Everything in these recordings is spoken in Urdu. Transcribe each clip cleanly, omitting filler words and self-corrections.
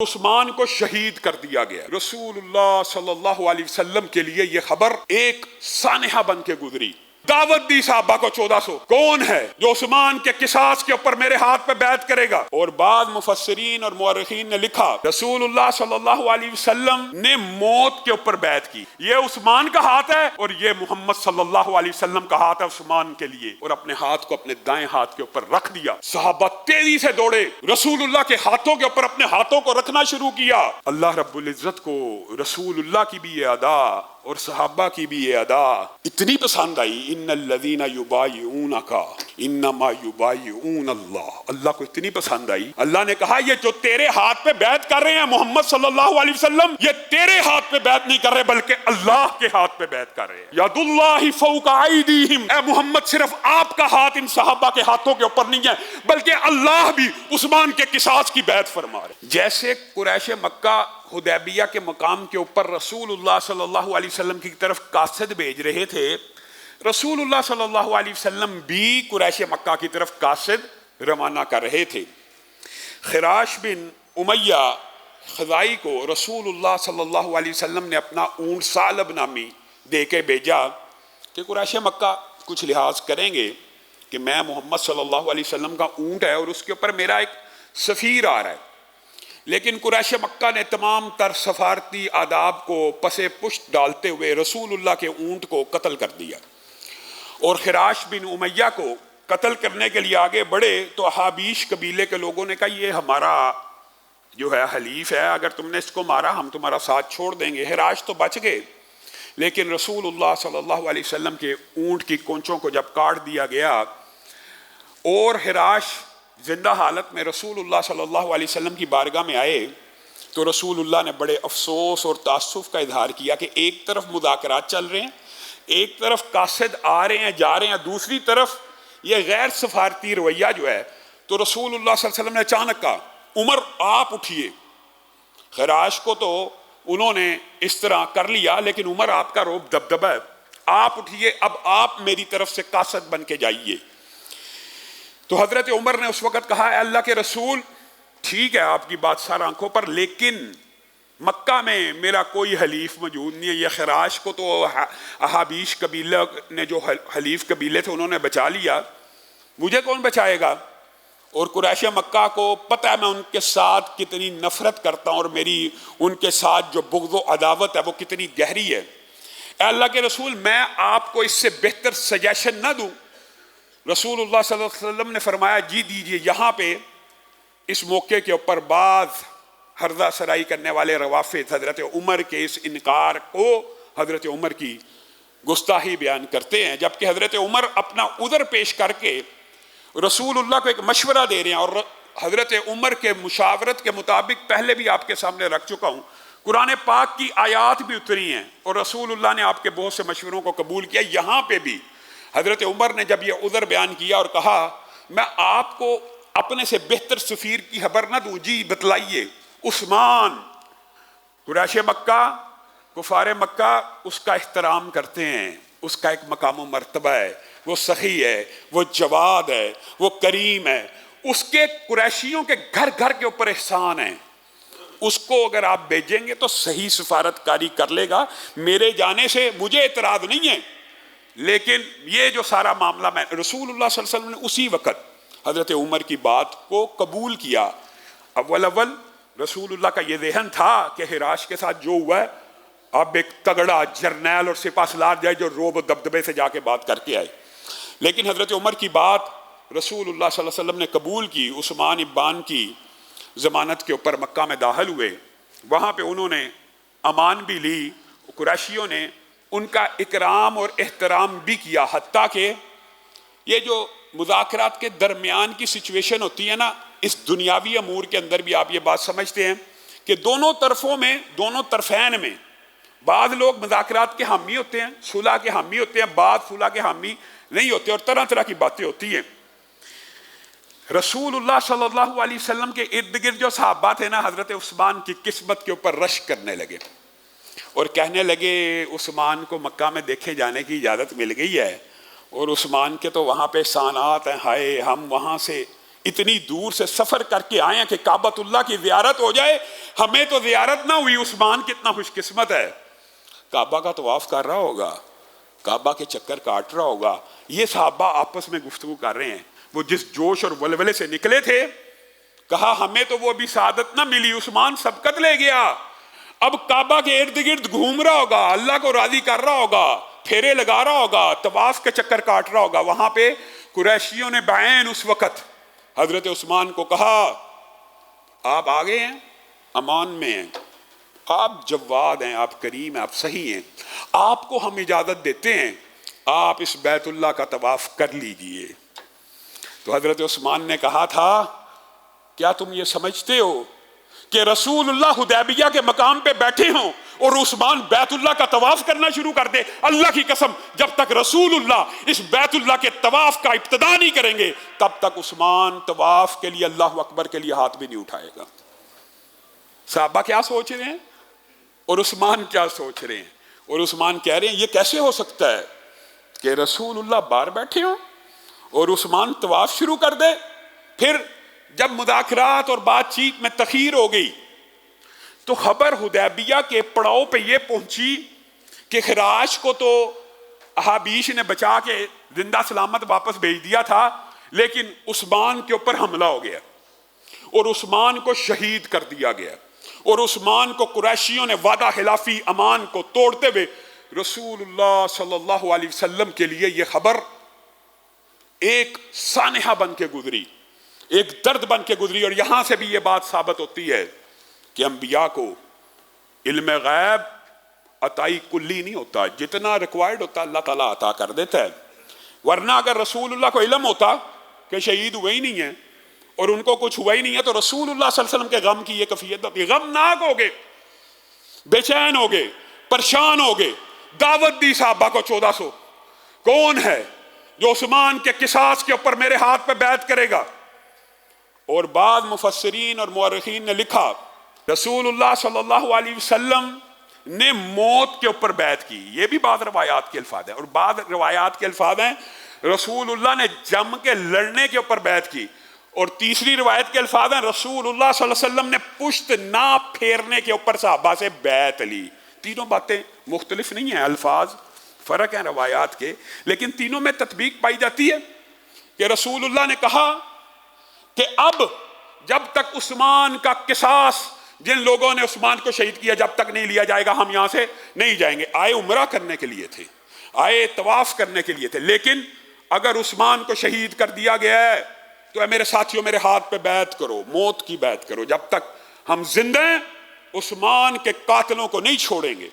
عثمان کو شہید کر دیا گیا۔ رسول اللہ صلی اللہ علیہ وسلم کے لیے یہ خبر ایک سانحہ بن کے گزری۔ دعوت دی صحابہ کو 1400، کون ہے جو عثمان کے قصاص کے اوپر میرے ہاتھ پہ بیعت کرے گا؟ اور بعض مفسرین اور مورخین نے لکھا رسول اللہ صلی اللہ علیہ وسلم نے موت کے اوپر بیعت کی۔ یہ عثمان کا ہاتھ ہے اور یہ محمد صلی اللہ علیہ وسلم کا ہاتھ ہے عثمان کے لیے، اور اپنے ہاتھ کو اپنے دائیں ہاتھ کے اوپر رکھ دیا۔ صحابہ تیزی سے دوڑے، رسول اللہ کے ہاتھوں کے اوپر اپنے ہاتھوں کو رکھنا شروع کیا۔ اللہ رب العزت کو رسول اللہ کی بھی یہ ادا اور صحابہ کی بھی یہ ادا اتنی پسند آئی، ان الذین یبایعونک انما یبایعون اللہ، اللہ کو اتنی پسند آئی، اللہ نے کہا یہ جو تیرے ہاتھ پہ بیعت کر رہے ہیں محمد صلی اللہ علیہ وسلم، یہ تیرے ہاتھ پہ بیعت نہیں کر رہے بلکہ اللہ کے ہاتھ پہ بیعت کر رہے ہیں۔ ید اللہ فوق ایدیہم، اے محمد صرف آپ کا ہاتھ ان صحابہ کے ہاتھوں کے اوپر نہیں ہے بلکہ اللہ بھی عثمان کے قصاص کی بیعت فرما رہے۔ جیسے قریش مکہ حدیبیہ کے مقام کے اوپر رسول اللہ صلی اللہ علیہ وسلم کی طرف قاصد بھیج رہے تھے، رسول اللہ صلی اللہ علیہ وسلم بھی قریش مکہ کی طرف قاصد روانہ کر رہے تھے۔ خراش بن امیہ خزائی کو رسول اللہ صلی اللہ علیہ وسلم نے اپنا اونٹ ثعلب نامی دے کے بھیجا کہ قریش مکہ کچھ لحاظ کریں گے کہ میں محمد صلی اللہ علیہ وسلم کا اونٹ ہے اور اس کے اوپر میرا ایک سفیر آ رہا ہے، لیکن قریش مکہ نے تمام تر سفارتی آداب کو پسے پشت ڈالتے ہوئے رسول اللہ کے اونٹ کو قتل کر دیا، اور خراش بن امیہ کو قتل کرنے کے لیے آگے بڑھے تو احابیش قبیلے کے لوگوں نے کہا یہ ہمارا جو ہے حلیف ہے، اگر تم نے اس کو مارا ہم تمہارا ساتھ چھوڑ دیں گے۔ خراش تو بچ گئے، لیکن رسول اللہ صلی اللہ علیہ وسلم کے اونٹ کی کونچوں کو جب کاٹ دیا گیا اور خراش زندہ حالت میں رسول اللہ صلی اللہ علیہ وسلم کی بارگاہ میں آئے تو رسول اللہ نے بڑے افسوس اور تاسف کا اظہار کیا کہ ایک طرف مذاکرات چل رہے ہیں، ایک طرف قاصد آ رہے ہیں جا رہے ہیں، دوسری طرف یہ غیر سفارتی رویہ جو ہے۔ تو رسول اللہ صلی اللہ علیہ وسلم نے اچانک کہا عمر آپ اٹھیے۔ خراش کو تو انہوں نے اس طرح کر لیا، لیکن عمر آپ کا روب دبدبہ ہے، آپ اٹھیے، اب آپ میری طرف سے قاصد بن کے جائیے۔ تو حضرت عمر نے اس وقت کہا اے اللہ کے رسول ٹھیک ہے آپ کی بات سر آنکھوں پر، لیکن مکہ میں میرا کوئی حلیف موجود نہیں ہے، یہ خراش کو تو احابیش قبیلہ نے جو حلیف قبیلے تھے انہوں نے بچا لیا، مجھے کون بچائے گا؟ اور قریش مکہ کو پتہ ہے میں ان کے ساتھ کتنی نفرت کرتا ہوں اور میری ان کے ساتھ جو بغض و عداوت ہے وہ کتنی گہری ہے۔ اے اللہ کے رسول میں آپ کو اس سے بہتر سجیشن نہ دوں؟ رسول اللہ صلی اللہ علیہ وسلم نے فرمایا جی دیجئے۔ یہاں پہ اس موقع کے اوپر بعض ہرزہ سرائی کرنے والے روافض حضرت عمر کے اس انکار کو حضرت عمر کی گستاخی بیان کرتے ہیں، جبکہ حضرت عمر اپنا عذر پیش کر کے رسول اللہ کو ایک مشورہ دے رہے ہیں، اور حضرت عمر کے مشاورت کے مطابق پہلے بھی آپ کے سامنے رکھ چکا ہوں، قرآن پاک کی آیات بھی اتری ہیں اور رسول اللہ نے آپ کے بہت سے مشوروں کو قبول کیا۔ یہاں پہ بھی حضرت عمر نے جب یہ عذر بیان کیا اور کہا میں آپ کو اپنے سے بہتر سفیر کی خبر نہ دوں، جی بتلائیے۔ عثمان قریش مکہ کفار مکہ اس کا احترام کرتے ہیں، اس کا ایک مقام و مرتبہ ہے، وہ سخی ہے، وہ جواد ہے، وہ کریم ہے، اس کے قریشیوں کے گھر گھر کے اوپر احسان ہے، اس کو اگر آپ بھیجیں گے تو صحیح سفارت کاری کر لے گا، میرے جانے سے مجھے اعتراض نہیں ہے، لیکن یہ جو سارا معاملہ میں رسول اللہ صلی اللہ علیہ وسلم نے اسی وقت حضرت عمر کی بات کو قبول کیا۔ اول رسول اللہ کا یہ ذہن تھا کہ خراش کے ساتھ جو ہوا ہے اب ایک تگڑا جرنیل اور سپہ سالار جائے جو روب و دبدبے سے جا کے بات کر کے آئے، لیکن حضرت عمر کی بات رسول اللہ صلی اللہ علیہ وسلم نے قبول کی۔ عثمان ابان کی ضمانت کے اوپر مکہ میں داخل ہوئے، وہاں پہ انہوں نے امان بھی لی، قریشیوں نے ان کا اکرام اور احترام بھی کیا، حتیٰ کہ یہ جو مذاکرات کے درمیان کی سچویشن ہوتی ہے نا، اس دنیاوی امور کے اندر بھی آپ یہ بات سمجھتے ہیں کہ دونوں طرفوں میں، دونوں طرفین میں بعض لوگ مذاکرات کے حامی ہوتے ہیں، صلح کے حامی ہوتے ہیں، بعض صلح کے حامی نہیں ہوتے، اور طرح طرح کی باتیں ہوتی ہیں۔ رسول اللہ صلی اللہ علیہ وسلم کے ارد گرد جو صحابہ تھے نا، حضرت عثمان کی قسمت کے اوپر رشک کرنے لگے اور کہنے لگے عثمان کو مکہ میں دیکھے جانے کی اجازت مل گئی ہے اور عثمان کے تو وہاں پہ احسانات ہیں، ہائے ہم وہاں سے اتنی دور سے سفر کر کے آئے ہیں کہ کعبۃ اللہ کی زیارت ہو جائے. ہمیں تو زیارت نہ ہوئی. عثمان کتنا خوش قسمت ہے, کعبہ کا طواف کر رہا ہوگا, کعبہ کے چکر کاٹ رہا ہوگا. یہ صحابہ آپس میں گفتگو کر رہے ہیں. وہ جس جوش اور ولولے سے نکلے تھے, کہا ہمیں تو وہ ابھی سعادت نہ ملی, عثمان سبقت لے گیا. اب کعبہ کے ارد گرد گھوم رہا ہوگا, اللہ کو راضی کر رہا ہوگا, پھیرے لگا رہا ہوگا, طواف کے چکر کاٹ رہا ہوگا. وہاں پہ قریشیوں نے بعین اس وقت حضرت عثمان کو کہا آپ آگے ہیں, امان میں ہیں, آپ جواد ہیں, آپ کریم ہیں, آپ صحیح ہیں, آپ کو ہم اجازت دیتے ہیں, آپ اس بیت اللہ کا طواف کر لیجئے. تو حضرت عثمان نے کہا تھا کیا تم یہ سمجھتے ہو کہ رسول اللہ حدیبیہ کے مقام پہ بیٹھے ہوں اور عثمان بیت اللہ کا طواف کرنا شروع کر دے؟ اللہ کی قسم, جب تک رسول اللہ اس بیت اللہ کے طواف کا ابتدا نہیں کریں گے تب تک عثمان طواف کے لیے اللہ اکبر کے لیے ہاتھ بھی نہیں اٹھائے گا. صحابہ کیا سوچ رہے ہیں اور عثمان کیا سوچ رہے ہیں؟ اور عثمان کہہ رہے ہیں یہ کیسے ہو سکتا ہے کہ رسول اللہ باہر بیٹھے ہوں اور عثمان طواف شروع کر دے. پھر جب مذاکرات اور بات چیت میں تخیر ہو گئی تو خبر حدیبیہ کے پڑاؤ پہ یہ پہنچی کہ خراش کو تو احابیش نے بچا کے زندہ سلامت واپس بھیج دیا تھا, لیکن عثمان کے اوپر حملہ ہو گیا اور عثمان کو شہید کر دیا گیا. اور عثمان کو قریشیوں نے وعدہ خلافی امان کو توڑتے ہوئے رسول اللہ صلی اللہ علیہ وسلم کے لیے یہ خبر ایک سانحہ بن کے گزری, ایک درد بن کے گزری. اور یہاں سے بھی یہ بات ثابت ہوتی ہے کہ انبیاء کو علم غیب عطائی کلی نہیں ہوتا, جتنا ریکوائرڈ ہوتا اللہ تعالیٰ عطا کر دیتا ہے. ورنہ اگر رسول اللہ کو علم ہوتا کہ شہید ہوئے ہی نہیں ہیں اور ان کو کچھ ہوا ہی نہیں ہے تو رسول اللہ صلی اللہ علیہ وسلم کے غم کی یہ کیفیت ہوتی. غمناک ہو گئے, بے چین ہو گئے, پریشان ہو گئے. دعوت دی صحابہ کو 1400, کون ہے جو عثمان کے قصاص کے اوپر میرے ہاتھ پہ بیعت کرے گا؟ اور بعض مفسرین اور مورخین نے لکھا رسول اللہ صلی اللہ علیہ وسلم نے موت کے اوپر بیعت کی. یہ بھی بعض روایات کے الفاظ ہیں, اور بعض روایات کے الفاظ ہیں رسول اللہ نے جم کے لڑنے کے اوپر بیعت کی. اور تیسری روایت کے الفاظ ہیں رسول اللہ صلی اللہ علیہ وسلم نے پشت نہ پھیرنے کے اوپر صحابہ سے بیعت لی. تینوں باتیں مختلف نہیں ہیں, الفاظ فرق ہیں روایات کے, لیکن تینوں میں تطبیق پائی جاتی ہے کہ رسول اللہ نے کہا کہ اب جب تک عثمان کا قصاص, جن لوگوں نے عثمان کو شہید کیا, جب تک نہیں لیا جائے گا ہم یہاں سے نہیں جائیں گے. آئے عمرہ کرنے کے لیے تھے, آئے طواف کرنے کے لیے تھے, لیکن اگر عثمان کو شہید کر دیا گیا ہے تو اے میرے ساتھیوں میرے ہاتھ پہ بیعت کرو, موت کی بیعت کرو. جب تک ہم زندہ ہیں عثمان کے قاتلوں کو نہیں چھوڑیں گے.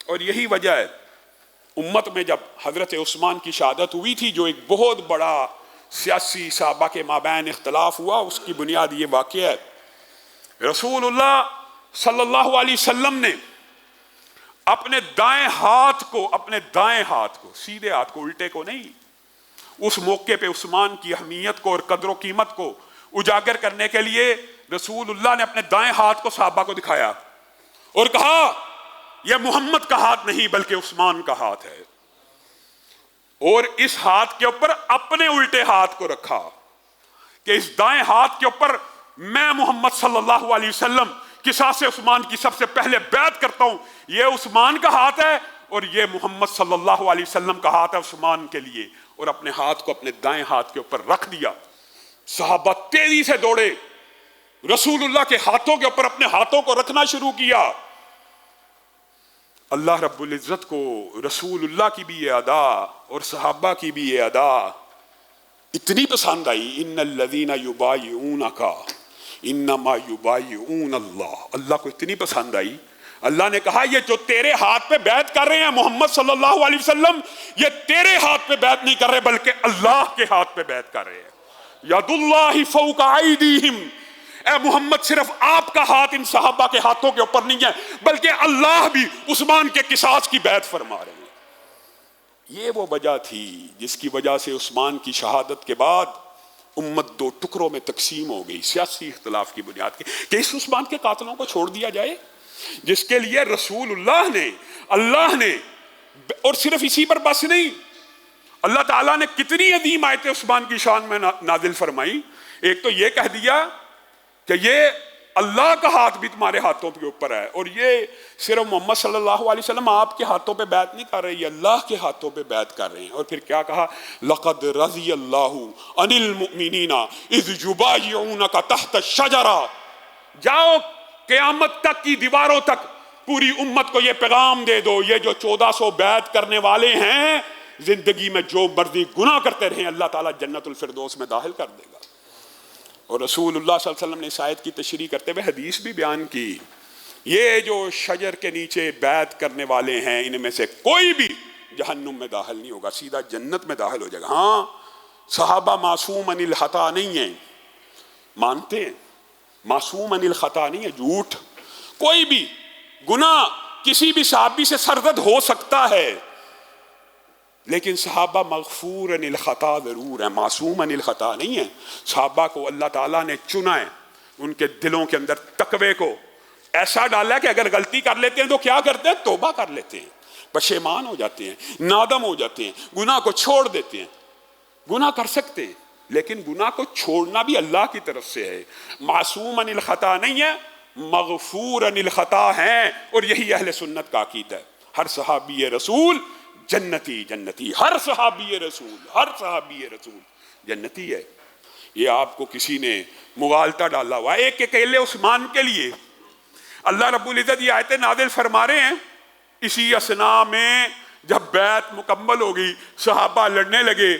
اور یہی وجہ ہے امت میں جب حضرت عثمان کی شہادت ہوئی تھی, جو ایک بہت بڑا سیاسی صحابہ کے مابین اختلاف ہوا, اس کی بنیاد یہ واقعہ ہے رسول اللہ صلی اللہ علیہ وسلم نے اپنے دائیں ہاتھ کو سیدھے ہاتھ کو, الٹے کو نہیں, اس موقع پہ عثمان کی اہمیت کو اور قدر و قیمت کو اجاگر کرنے کے لیے رسول اللہ نے اپنے دائیں ہاتھ کو صحابہ کو دکھایا اور کہا یہ محمد کا ہاتھ نہیں بلکہ عثمان کا ہاتھ ہے. اور اس ہاتھ کے اوپر اپنے الٹے ہاتھ کو رکھا کہ اس دائیں ہاتھ کے اوپر میں محمد صلی اللہ علیہ وسلم قصاص عثمان کی سب سے پہلے بیعت کرتا ہوں. یہ عثمان کا ہاتھ ہے اور یہ محمد صلی اللہ علیہ وسلم کا ہاتھ ہے عثمان کے لیے. اور اپنے ہاتھ کو اپنے دائیں ہاتھ کے اوپر رکھ دیا. صحابہ تیزی سے دوڑے, رسول اللہ کے ہاتھوں کے اوپر اپنے ہاتھوں کو رکھنا شروع کیا. اللہ رب العزت کو رسول اللہ کی بھی یہ ادا اور صحابہ کی بھی یہ ادا اتنی پسند آئی. ان الذین یبایعونک انما یبایعون اللہ. اللہ کو اتنی پسند آئی, اللہ نے کہا یہ جو تیرے ہاتھ پہ بیعت کر رہے ہیں محمد صلی اللہ علیہ وسلم, یہ تیرے ہاتھ پہ بیعت نہیں کر رہے بلکہ اللہ کے ہاتھ پہ بیعت کر رہے ہیں. ید اللہ فوق ایدیہم, اے محمد صرف آپ کا ہاتھ ان صحابہ کے ہاتھوں کے اوپر نہیں ہے بلکہ اللہ بھی عثمان کے قصاص کی بیعت فرما رہے ہیں. یہ وہ وجہ تھی جس کی وجہ سے عثمان کی شہادت کے بعد امت دو ٹکڑوں میں تقسیم ہو گئی, سیاسی اختلاف کی بنیاد کے کہ اس عثمان کے قاتلوں کو چھوڑ دیا جائے جس کے لیے رسول اللہ نے اور صرف اسی پر بس نہیں, اللہ تعالیٰ نے کتنی عظیم آیتیں عثمان کی شان میں نازل فرمائی. ایک تو یہ کہہ دیا کہ یہ اللہ کا ہاتھ بھی تمہارے ہاتھوں کے اوپر ہے، اور یہ صرف محمد صلی اللہ علیہ وسلم آپ کے ہاتھوں پہ بیعت نہیں کر رہے، یہ اللہ کے ہاتھوں پہ بیعت کر رہے ہیں۔ اور پھر کیا کہا؟ لقد رضی اللہ عن المؤمنین اذ یبایعونک تحت الشجرہ۔ جاؤ قیامت تک کی دیواروں تک پوری امت کو یہ پیغام دے دو، یہ جو 1400 بیعت کرنے والے ہیں زندگی میں جو مرضی گناہ کرتے رہیں اللہ تعالیٰ جنت الفردوس میں داخل کر دے گا۔ اور رسول اللہ صلی اللہ علیہ وسلم نے اس آیت کی تشریح کرتے ہوئے حدیث بھی بیان کی، یہ جو شجر کے نیچے بیعت کرنے والے ہیں ان میں سے کوئی بھی جہنم میں داخل نہیں ہوگا، سیدھا جنت میں داخل ہو جائے گا۔ ہاں صحابہ معصوم عن الخطا نہیں ہیں، مانتے ہیں معصوم عن الخطا نہیں ہے، جھوٹ، کوئی بھی گناہ کسی بھی صحابی سے سرزد ہو سکتا ہے، لیکن صحابہ مغفور عن الخطا ضرور ہیں، معصوم عن الخطا نہیں ہیں۔ صحابہ کو اللہ تعالیٰ نے چنا ہے، ان کے دلوں کے اندر تقوی کو ایسا ڈالا ہے کہ اگر غلطی کر لیتے ہیں تو کیا کرتے ہیں؟ توبہ کر لیتے ہیں، پشیمان ہو جاتے ہیں، نادم ہو جاتے ہیں، گناہ کو چھوڑ دیتے ہیں۔ گناہ کر سکتے ہیں لیکن گناہ کو چھوڑنا بھی اللہ کی طرف سے ہے۔ معصوم عن الخطا نہیں ہے، مغفور عن الخطا ہیں، اور یہی اہل سنت کا عقیدہ ہے۔ ہر صحابی رسول جنتی جنتی، ہر صحابی رسول، ہر صحابی رسول جنتی ہے۔ یہ آپ کو کسی نے مغالطہ ڈالا ہوا ہے۔ ایک اکیلے عثمان کے لیے اللہ رب العزت یہ آیتیں نازل فرما رہے ہیں، اسی اثناء میں جب بیعت مکمل ہو گئی، صحابہ لڑنے لگے،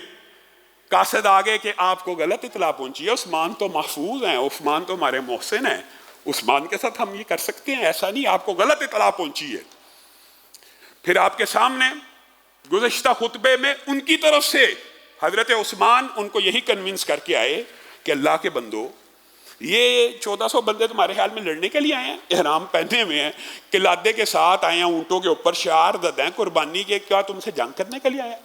قاصد آگے کہ آپ کو غلط اطلاع پہنچی ہے، عثمان تو محفوظ ہیں، عثمان تو ہمارے محسن ہیں، عثمان کے ساتھ ہم یہ کر سکتے ہیں، ایسا نہیں، آپ کو غلط اطلاع پہنچی ہے۔ پھر آپ کے سامنے گزشتہ خطبے میں ان کی طرف سے حضرت عثمان ان کو یہی کنونس کر کے آئے کہ اللہ کے بندو، یہ 1400 بندے تمہارے خیال میں لڑنے کے لیے آئے ہیں، احرام پہنے ہوئے ہیں، قلادے کے ساتھ آئے ہیں، اونٹوں کے اوپر شعار زد ہیں قربانی کے، کیا تم سے جنگ کرنے کے لیے آئے ہیں؟